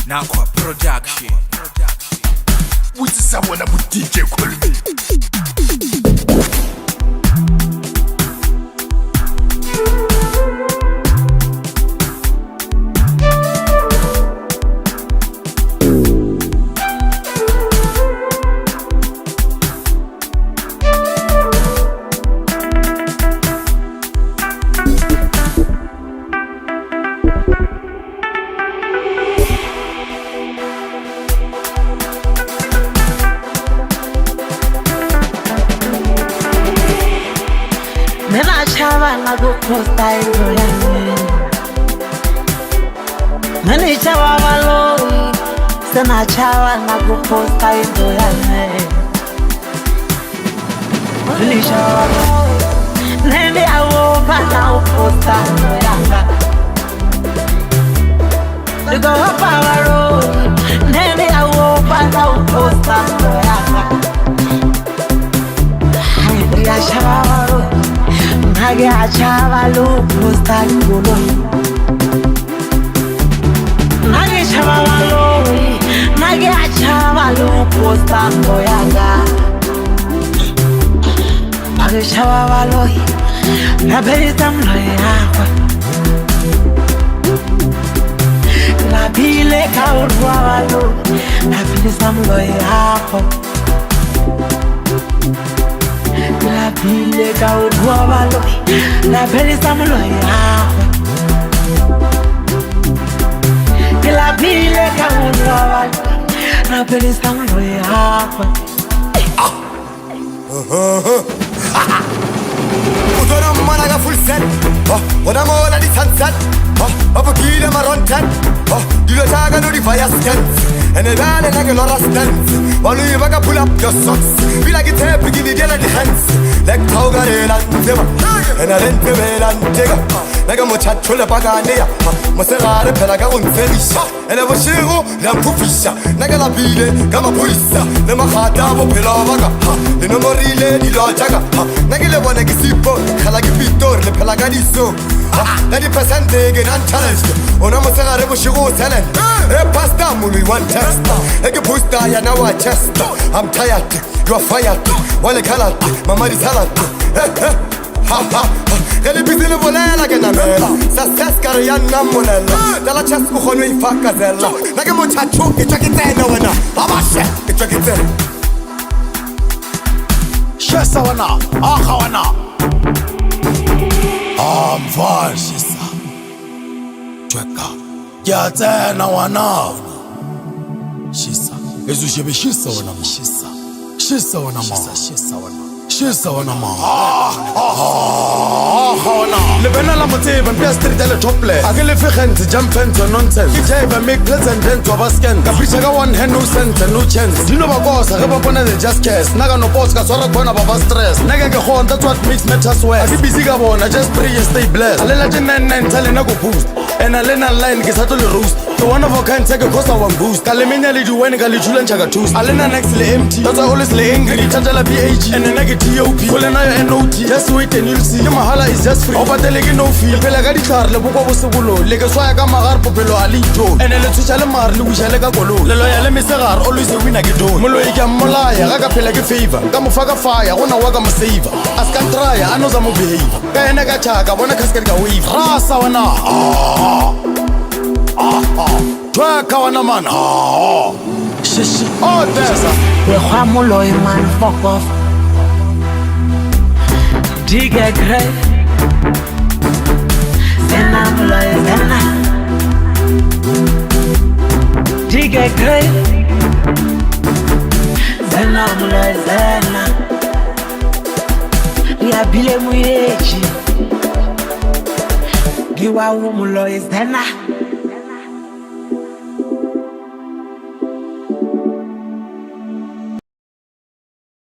Nakwa Production. Which is someone that would DJ Colby. Posta Mani chawa valoi Sana chawa na kuposta indoyane Mani chawa valoi Nende awo pata uposta indoyanga Dugo hapa valoi Nende awo pata uposta indoyanga Hai ya chawa valoi Nage achava lo posta ngolo Nage achava lo Nage achava lo posta ngoyanga Nage achava lo Na belita mloyanga La bile kaurwa lo Na belita mloyanga La pile ka udwa balo La pele samulo ya La pile ka udwa balo La pele samulo ya Udora managa full set Oda mola di sunset Opo kile maron ten Dilo chaga no di fire stand And the valley like a lot of stands While you back pull up your socks Feel like it's a begin the hands Like Taugarel and Zema And I rent the bed and take up Like a mucha chula paganea Masera pelaga un ferisha And I was shiro Lampufisha Nagala bile Gama pulisa Nema hata wo pelavaga The no morile di lojaga Nagile wana gisipo Kalagi pitor le pelagadiso 90% again unchallenged Ona masera rebo shiro talent Pasta mulu one test Ege pusta ya na wa chest I'm tired, you are fired Wale kalat, mama di salad Ha ha Geli bizi le volela gena mela Success kariyan na monella Dala chest kukhonu ifaka zella Nage muchacho, itwa kitene wena Abashe, itwa kitene Shesa wana, aha wana Amfan shisa Tweka Gyatena wana Shisa Ezu shebe shisa wana ma Shisa wana ma Shisa wana ma wana Lebena la motive and pia street ele tople Agele fikhent jump into nonsense Kitaiva make pleasant and to abasken Kapisha ka one hand no sense and no chance Dino bagosa reba pona they just cast Naga no boss ka swara kona baba stress Naga ke khon that's what makes matters worse Asi busy ka bona just pray and stay blessed Alela je 99 tale na go boost And alena line ke sato le roast The one of a kind take a cost one boost Kalemenya le duwene ka le chula nchaka toost Alena next le empty That's why always le angry Tantala PH and a negative TOP Olena yo NOT Just wait and you'll see Your mahala is just free Opatele ke no feel Pela ka ditlhare le boko bosebulo Le ke swaya ka magar popelo a lito And le tshutsha le mar le wisha le ka kolo Le loya le mesegar always a winner ke don Molo e ka molaya ga ka phela ke favor Ka mo faka fire gona wa ka mo saver As can try I know za mo behave Ka ena ka chaka bona casket ka wave Rasa wana Tweka wana man Shishi Oh desa We khwa moloi man fuck off Diga grey Zena moloi zena Diga grey Zena moloi zena Ya bile muyechi Giwa moloi zena